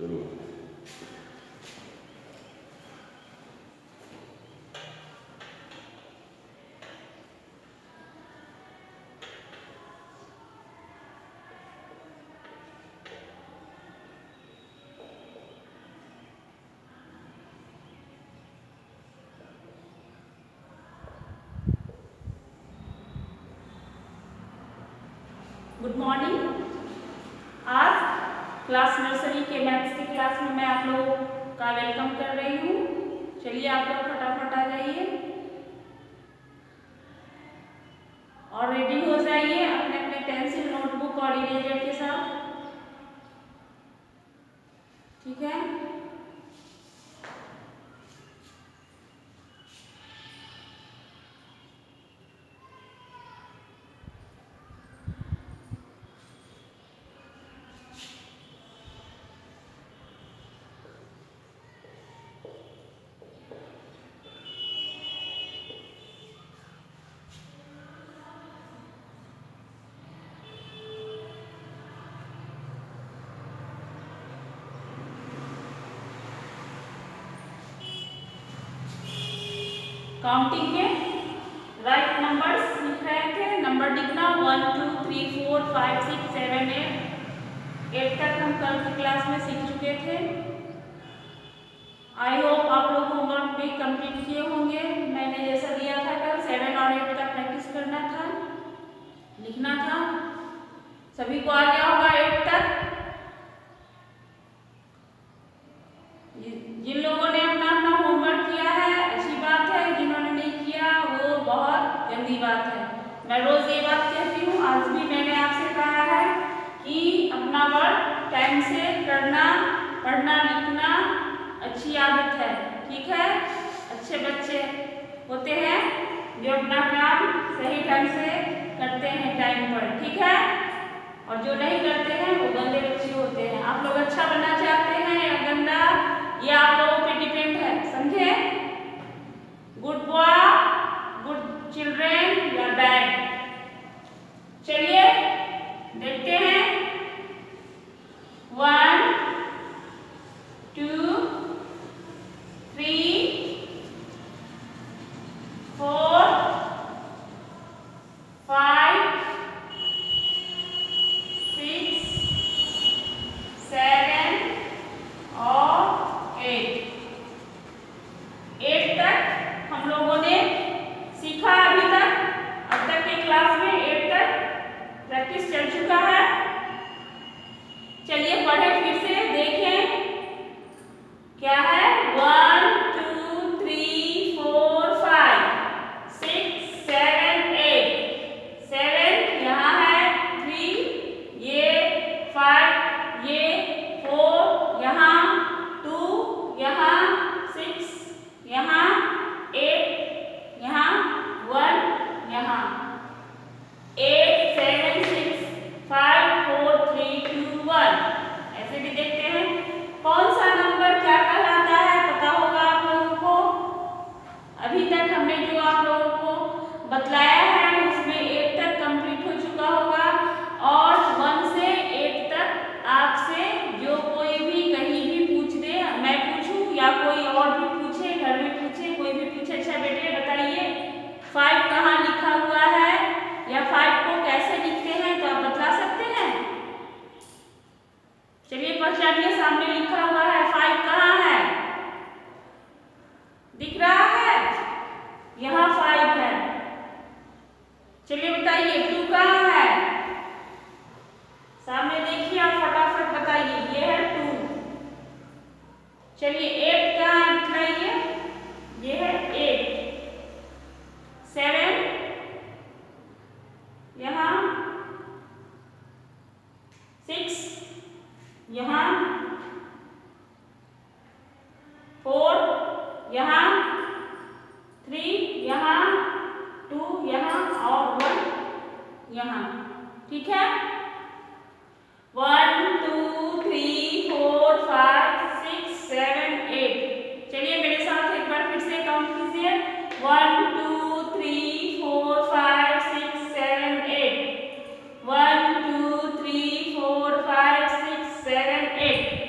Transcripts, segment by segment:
शुरू। Good morning. आज class nursery के मैथ्स की क्लास में मैं आप लोगों का वेलकम कर रही हूँ। चलिए आप लोग फटाफट आ जाइए और रेडी हो जाइए अपने अपने पेंसिल, नोटबुक और इरेजर के साथ। ठीक है। काउंटिंग में राइट नंबर्स लिख रहे थे। नंबर लिखना 1 2 3 4 5 6 7 8 तक हम कल की क्लास में सीख चुके थे। आई होप आप लोग होमवर्क भी कंप्लीट किए होंगे। मैंने जैसा दिया था कल 7 और 8 का प्रैक्टिस करना था, लिखना था। सभी को आ गया होगा 8 तक। जिन लोगों ने अपना अपना होमवर्क किया है अच्छी बात है, जिन्होंने नहीं किया वो बहुत गंदी बात है। मैं रोज ये बात कहती हूँ, आज भी मैंने आपसे कहा है कि अपना वर्क टाइम से करना, पढ़ना लिखना अच्छी आदत है। ठीक है। अच्छे बच्चे होते हैं जो अपना काम सही ढंग से करते हैं टाइम पर। ठीक है। और जो नहीं करते हैं वो गंदे बच्चे होते हैं। आप लोग अच्छा बनना चाहते हैं या गंदा, ये आप लोगों पे डिपेंड है। समझे? गुड बॉय, गुड चिल्ड्रेन या बैड। चलिए देखते हैं। 1 2 3 4 5 6 7 और 8 तक हम लोगों ने सीखा। अभी तक अब तक के क्लास में 8 तक प्रैक्टिस चल चुका है। चलिए पढ़ें फिर से, देखें क्या है। 1 2 3 4 5 6 7 8 7 यहाँ है, 3 ये, 5 ये, 4 यहाँ, 2 यहाँ, 6 यहाँ, 8 यहाँ, 1 यहाँ। 8 7 6 5 4 3 2 1। ऐसे भी देखते हैं कौन सा नंबर क्या कहलाता है, पता होगा आप लोगों को। अभी तक हमने जो आप लोगों को बतलाया है उसमें 8 तक कंप्लीट हो चुका होगा। और 1 से 8 तक आपसे जो कोई भी कहीं भी पूछ दे, मैं पूछूं या कोई और भी पूछे, घर में पूछे, कोई भी पूछे, अच्छा बेटे बताइए 5 कहाँ लिखा हुआ है या 5 को कैसे लिखते हैं, तो आप बता सकते हैं। चलिए पहचानिए, सामने लिखा हुआ है 5 कहाँ है, दिख रहा है? यहाँ 5 है। चलिए बताइए 2 कहाँ है, सामने देखिए, आप फटाफट बताइए। ये है 2। चलिए 8 कहाँ है बताइए, ये है 8। 7 यहाँ, 6 यहाँ, 4 यहाँ, 3 यहाँ, 2 यहाँ और 1 यहाँ। ठीक है। 1 2 3 4 5 6 7 8। चलिए मेरे साथ एक बार फिर से काउंट कीजिए। 1 2 3 4 5 6 7 8। 1 2 3 4 5 6 7 8।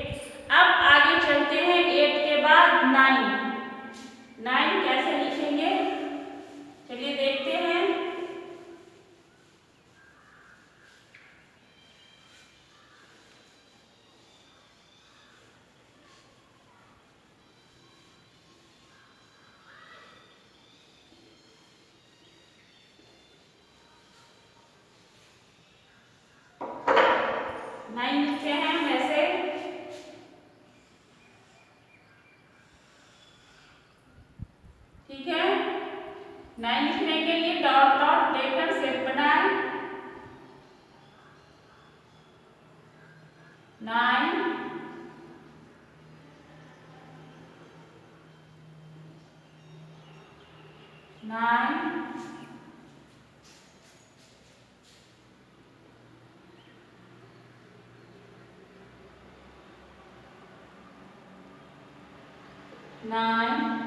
9 लिखने के लिए डॉट डॉट देकर शेप बनाए। 9 9 9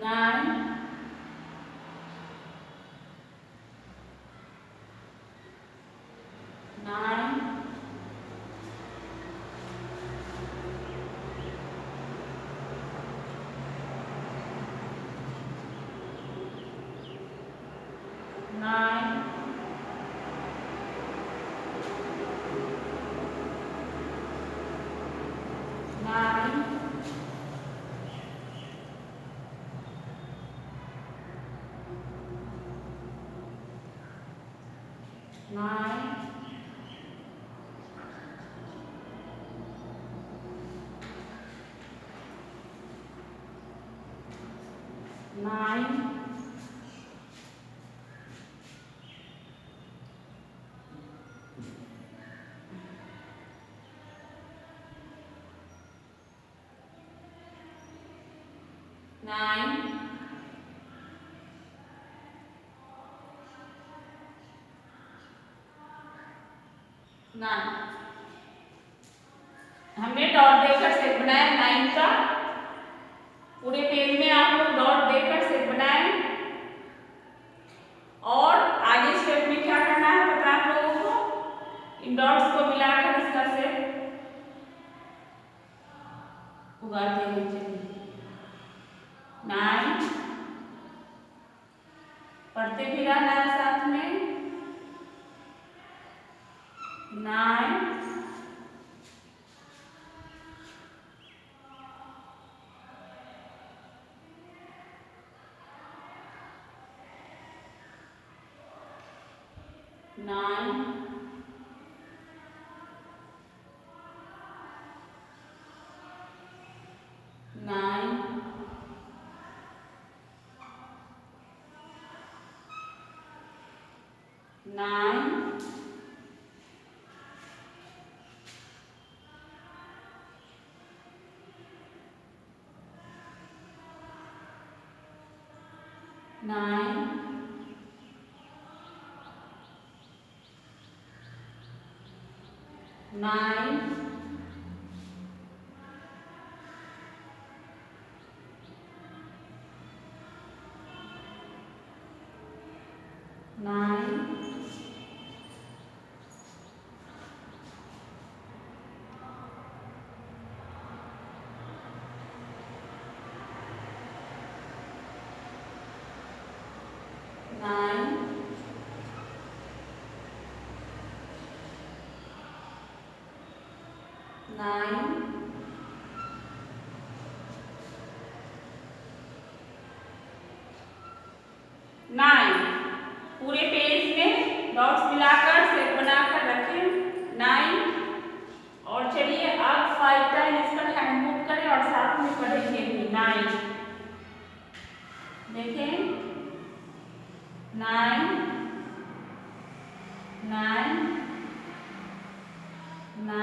9 9 9 9 9 9 9 9 हमने डॉट देकर सेट बनाया 9 का। पूरे पेज में आप लोग डॉट देकर सेट बनाए और आगे स्टेप में क्या करना है पता है आप लोगों को। इन डॉट्स को मिलाकर इसका सेट उगाते हैं। चलिए 9 पढ़ते भी रहना है साथ में। 9 9 9 9 9 9 9 9 पूरे पेज में डॉट्स मिलाकर सेट बनाकर रखें 9। और चलिए अब 5 टाइम इस पर हैंड मूव करें और साथ में पढ़ेंगे भी 9। देखें 9 9 9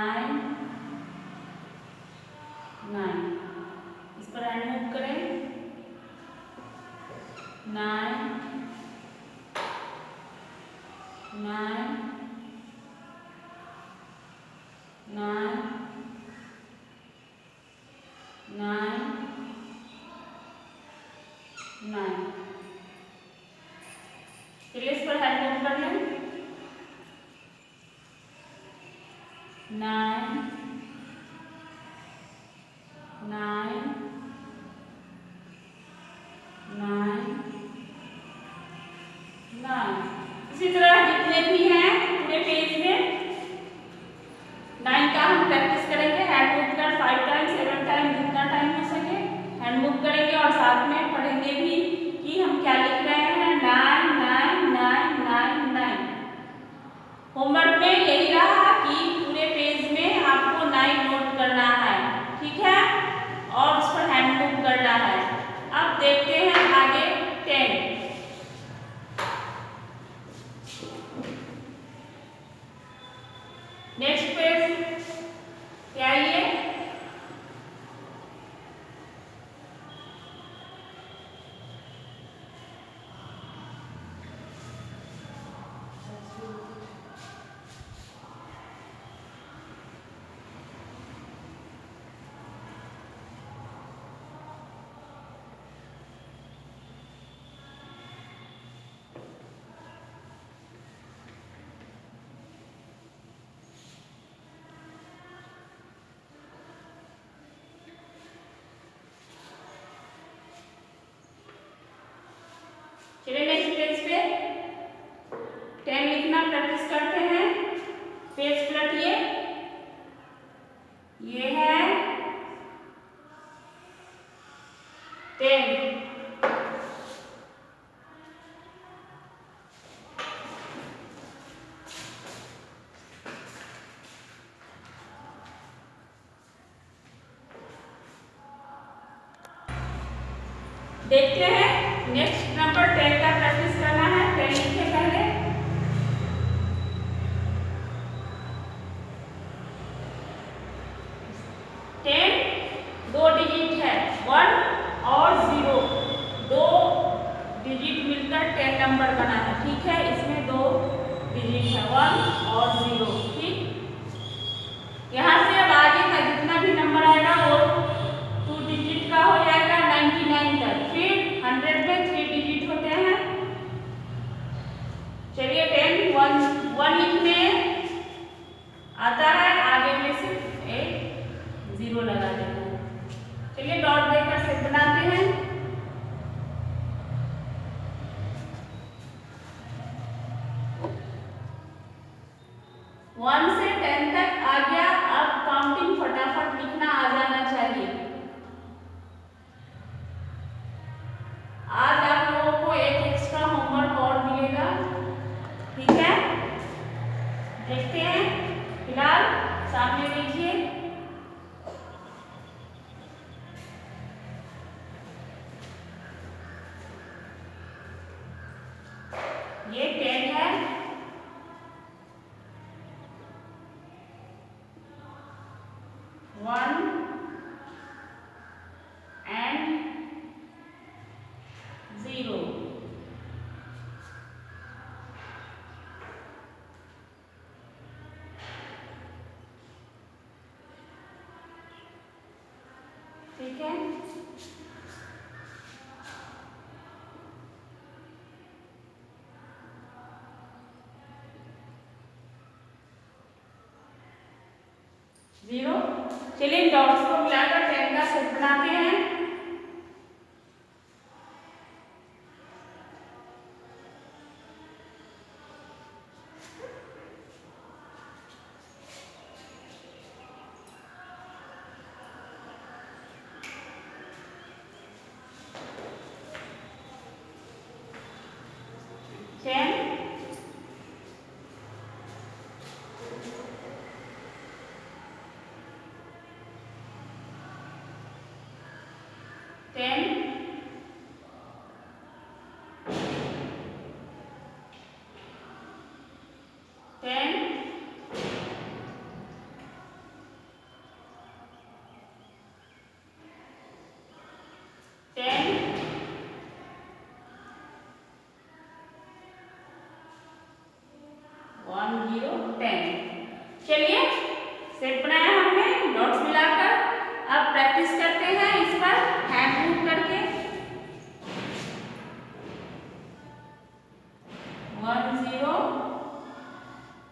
9 इस पर हैंड मूव करें 9 9 9 9 9 चलिए इस पर हैंड मूव कर लें 9 9 9 9 इसी तरह जितने भी हैं पूरे पेज में 9 का हम प्रैक्टिस करेंगे। हैंड मूव कर 5 टाइम 7 टाइम जितना टाइम हो सके हैंड मूव करेंगे और साथ में पढ़ेंगे भी कि हम क्या लिख रहे हैं 9 9 9 9 9। होमवर्क में यही रहा कि पूरे पेज में आपको 9 नोट करना है। चलिए नेक्स्ट पेज पे 10 लिखना प्रैक्टिस करते हैं। पेज पलटिए। ये है 10। देखते हैं नेक्स्ट नंबर 10 का प्रैक्टिस करना है। 10 लिखे पहले। 10 दो डिजिट है, 1 और 0, दो डिजिट मिलकर 10 नंबर बना है। ठीक है, इसमें दो डिजिट है, 1 और 0। ठीक, यहाँ से अब आगे का जितना भी नंबर आएगा वो 2 डिजिट का हो जाएगा 99 तक। फिर 100 में 3 डिजिट होते हैं। चलिए 10 1 लिखने आता है, आगे में सिर्फ एक 0 लगा देना है। चलिए डॉट देकर सेट बनाते हैं। वन से 10 तक आ गया। अब काउंटिंग फटाफट लिखना आ जाना चाहिए। आज आप लोगों को एक एक्स्ट्रा होमवर्क और मिलेगा। ठीक है, देखते हैं। फिलहाल सामने देखिए। ये 10 है। One and 0। ठीक है, जीरो। चलिए डॉट्स को मिलाकर 10 का सेट बनाते हैं। चलिए सेट बनाया हमने डॉट्स मिलाकर। अब प्रैक्टिस करते हैं इस पर हैंड मूव करके। 1 0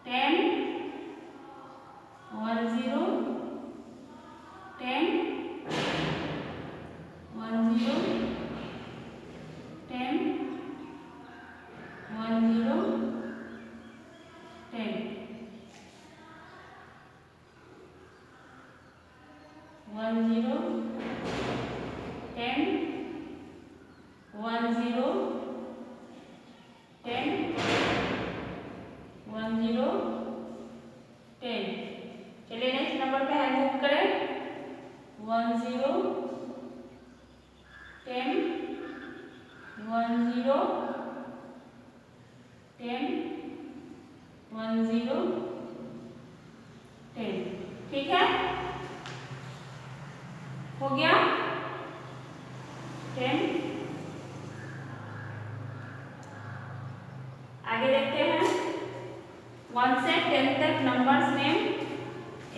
10 1 0 10 1 0 10 1 0 10 1 0 10 1 0 10 1 0 10। चलिए नेक्स्ट नंबर पे हैंड मूव करें। 1 0 10 1 0 10 1 0 10। ठीक है, हो गया 10। आगे देखते हैं 1 से 10 तक नंबर्स नेम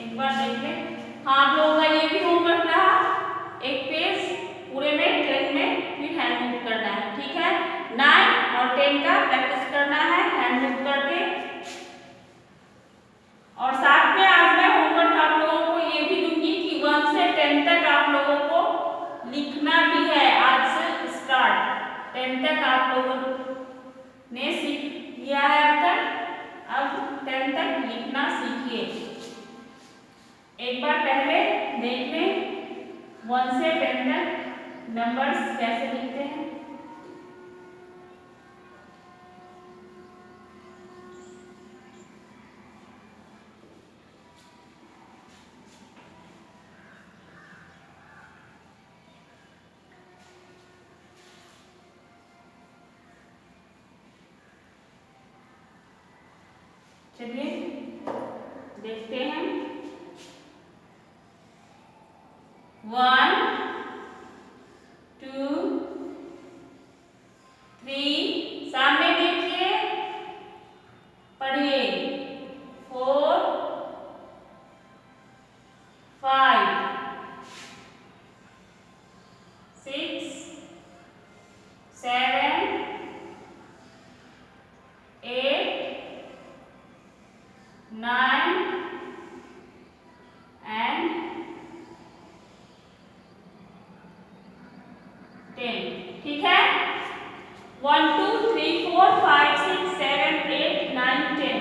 एक बार देख ले। हाँ, आप लोगों का ये भी होमवर्क रहा। एक पेज पूरे में 10 में फिर हैंड मूव करना है। ठीक है, 9 और 10 का प्रैक्टिस करना है हैंड मूव करके। और साथ में आज मैं होमवर्क आप लोगों को ये भी दूंगी कि 1 से 10 तक आप लोगों को लिखना भी है। आज से स्टार्ट 10 तक आप लोगों लिखना सीखिए। एक बार पहले देख लें 1 से 10 तक नंबर्स कैसे लिखते हैं। चलिए देखते हैं। 1 2 3 सामने देखिए, पढ़िए। 4 5 6 7 8 9 and 10। ठीक है। 1 2 3 4 5 6 7 8 9 10।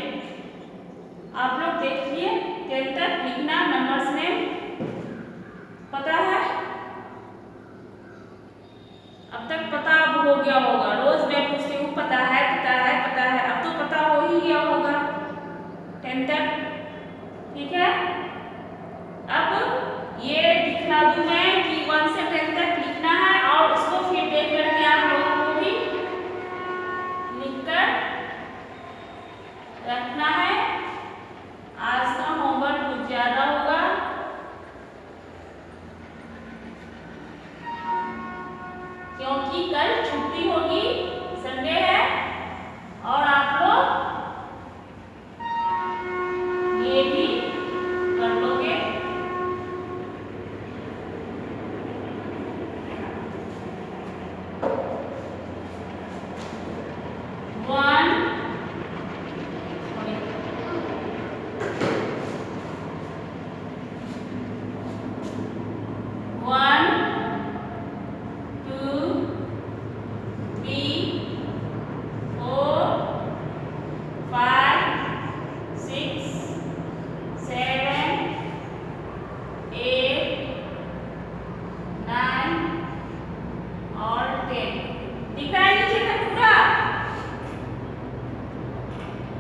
आप लोग देखिए 10 तक लिखना नंबर्स में पता है। अब तक पता अब हो गया होगा। रोज मैं पूछती हूँ पता है पता है पता है, अब तो पता हो ही गया होगा 10 तक। ठीक है। अब ये दिखा दूं मैं कि 1 से 10 तक लिखना है और उसको फिर देख करके आप लोगों को भी लिखकर रखना है। आज का होमवर्क कुछ ज्यादा होगा, क्योंकि कल छुट्टी होगी, संडे है, और आप लोग ये भी कर लोगे।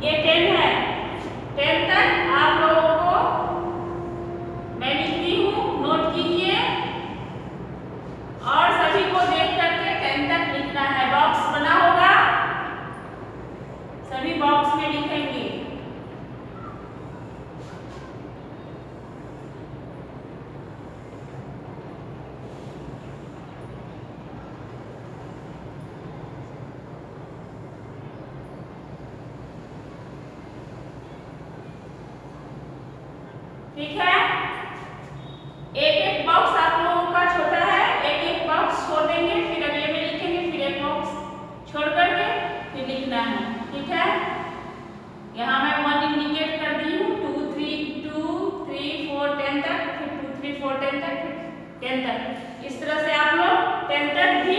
ये 10 है। 10 तक आप लोगों को मैं लिखती हूँ, नोट कीजिए और सभी को देख करके 10 तक लिखना है। बॉक्स बना होगा, सभी बॉक्स में लिखेंगे। ठीक है। एक एक बॉक्स आप लोगों का छोटा है, एक एक बॉक्स छोड़ देंगे, फिर अगले में लिखेंगे, फिर एक बॉक्स छोड़ करके फिर लिखना है। ठीक है। यहाँ मैं 1 इंडिकेट कर दी हूँ, 2 3 4 10 तक, फिर 2 3 4 10 तक, फिर 10 तक। इस तरह से आप लोग 10 तक भी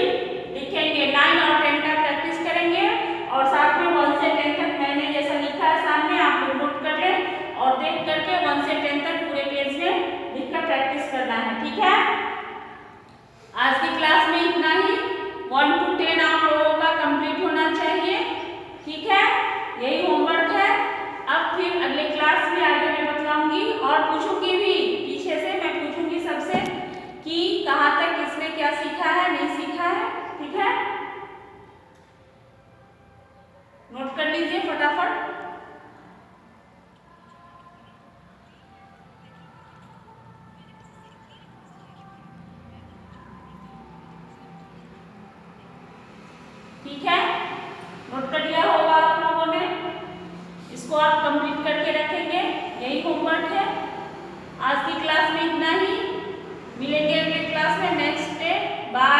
लिखेंगे। 9 और 10 तक प्रैक्टिस करेंगे और साथ में 1 से 10 तक मैंने जैसा लिखा है सामने आप लोग नोट कर लें और देख करके 1 से 10 तक पूरे पेज में लिखकर प्रैक्टिस करना है। ठीक है। आज की क्लास में इतना ही। 1 to 10 आप लोगों का कंप्लीट होना चाहिए। ठीक है। यही होमवर्क है। अब फिर अगले क्लास में आगे मैं बतलाऊंगी और पूछूंगी भी, पीछे से मैं पूछूंगी सबसे कि कहाँ तक किसने क्या सीखा है, नहीं सीखा है। ठीक है। नोट कर लीजिए फटाफट। ठीक है। नोट कर लिया होगा आप लोगों ने, इसको आप कंप्लीट करके रखेंगे। यही होमवर्क है। आज की क्लास में इतना ही। मिलेंगे अगले क्लास में नेक्स्ट डे। बाय।